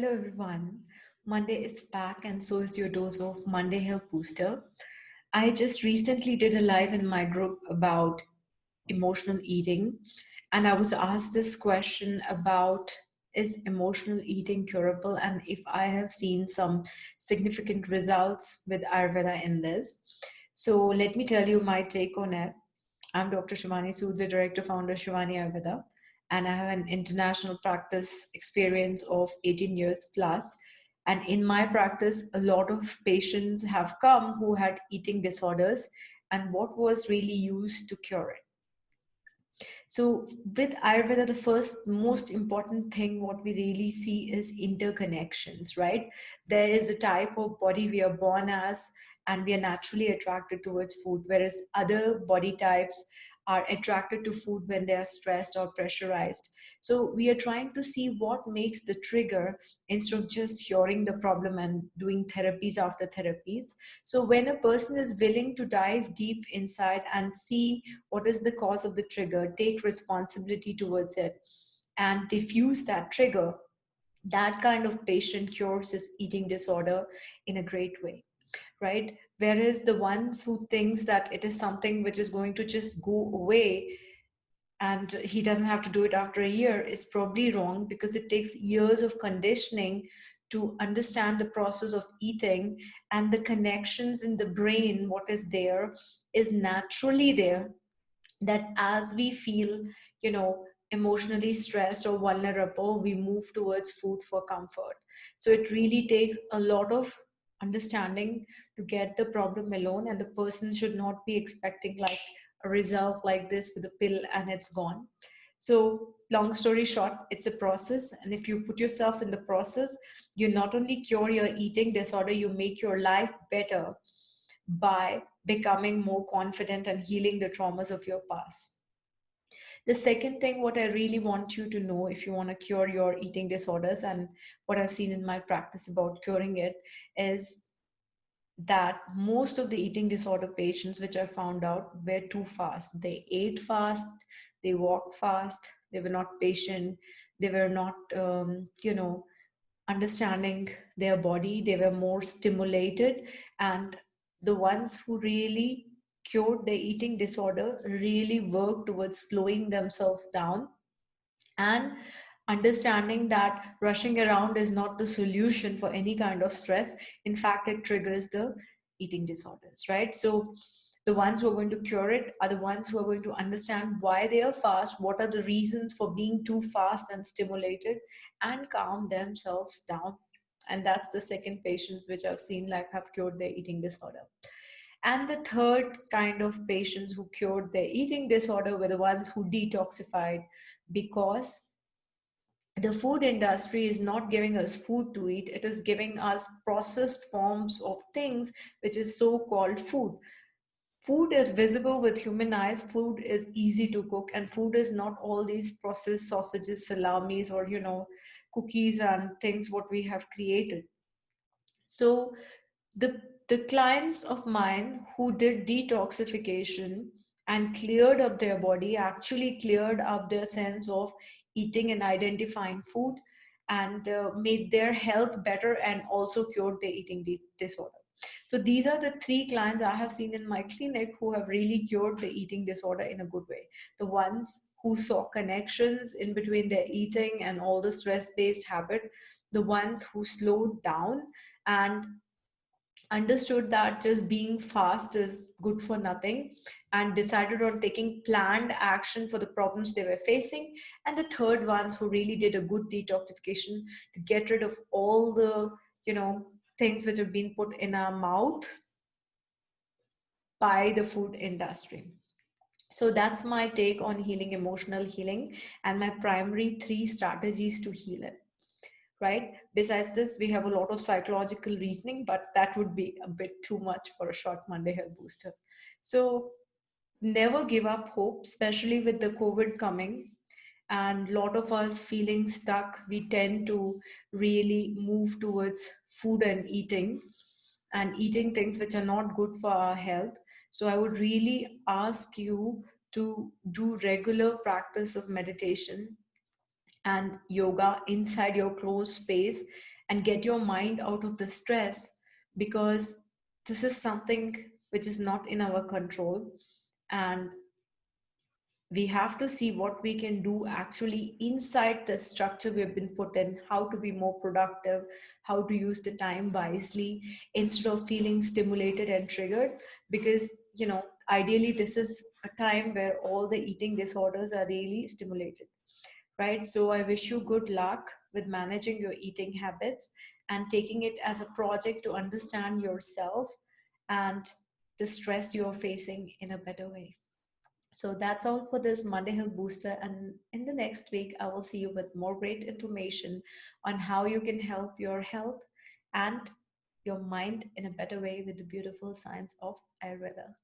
Hello everyone. Monday is back and so is your dose of Monday Health Booster. I just recently did a live in my group about emotional eating, and I was asked this question about, is emotional eating curable, and if I have seen some significant results with Ayurveda in this. So let me tell you my take on it. I'm Dr. Shivani Sood, the director founder Shivani Ayurveda, and I have an international practice experience of 18 years plus. And in my practice, a lot of patients have come who had eating disorders, and what was really used to cure it. So, with Ayurveda, the first most important thing what we really see is interconnections, right? There is a type of body we are born as, and we are naturally attracted towards food, whereas other body types are attracted to food when they are stressed or pressurized. So, we are trying to see what makes the trigger instead of just curing the problem and doing therapies after therapies. So, when a person is willing to dive deep inside and see what is the cause of the trigger, take responsibility towards it, and diffuse that trigger, that kind of patient cures his eating disorder in a great way, right? Whereas the ones who thinks that it is something which is going to just go away and he doesn't have to do it after a year is probably wrong, because it takes years of conditioning to understand the process of eating, and the connections in the brain, what is there is naturally there, that as we feel, you know, emotionally stressed or vulnerable, we move towards food for comfort. So it really takes a lot of understanding to get the problem alone, and the person should not be expecting like a result like this with a pill and it's gone. So long story short, it's a process, and if you put yourself in the process, you not only cure your eating disorder, you make your life better by becoming more confident and healing the traumas of your past. The second thing, what I really want you to know if you want to cure your eating disorders, and what I've seen in my practice about curing it, is that most of the eating disorder patients which I found out were too fast. They ate fast, they walked fast, they were not patient, they were not, understanding their body, they were more stimulated. And the ones who really cured their eating disorder really worked towards slowing themselves down and understanding that rushing around is not the solution for any kind of stress. In fact, it triggers the eating disorders, right? So the ones who are going to cure it are the ones who are going to understand why they are fast, what are the reasons for being too fast and stimulated, and calm themselves down. And that's the second patients which I've seen like have cured their eating disorder. And the third kind of patients who cured their eating disorder were the ones who detoxified, because the food industry is not giving us food to eat, it is giving us processed forms of things, which is so called food. Food is visible with human eyes, food is easy to cook, and food is not all these processed sausages, salamis, or cookies and things what we have created. So the clients of mine who did detoxification and cleared up their body actually cleared up their sense of eating and identifying food, and made their health better and also cured their eating disorder. So these are the three clients I have seen in my clinic who have really cured the eating disorder in a good way. The ones who saw connections in between their eating and all the stress based habit, the ones who slowed down and understood that just being fast is good for nothing, and decided on taking planned action for the problems they were facing, and the third ones who really did a good detoxification to get rid of all the things which have been put in our mouth by the food industry. So that's my take on healing, emotional healing, and my primary three strategies to heal it, right? Besides this, we have a lot of psychological reasoning, but that would be a bit too much for a short Monday Health Booster. So never give up hope, especially with the COVID coming and a lot of us feeling stuck. We tend to really move towards food and eating things which are not good for our health. So I would really ask you to do regular practice of meditation, and yoga inside your closed space and get your mind out of the stress, because this is something which is not in our control. And we have to see what we can do actually inside the structure we've been put in, how to be more productive, how to use the time wisely instead of feeling stimulated and triggered. Because, ideally, this is a time where all the eating disorders are really stimulated, right? So I wish you good luck with managing your eating habits and taking it as a project to understand yourself and the stress you're facing in a better way. So that's all for this Monday Health Booster. And in the next week, I will see you with more great information on how you can help your health and your mind in a better way with the beautiful science of Ayurveda.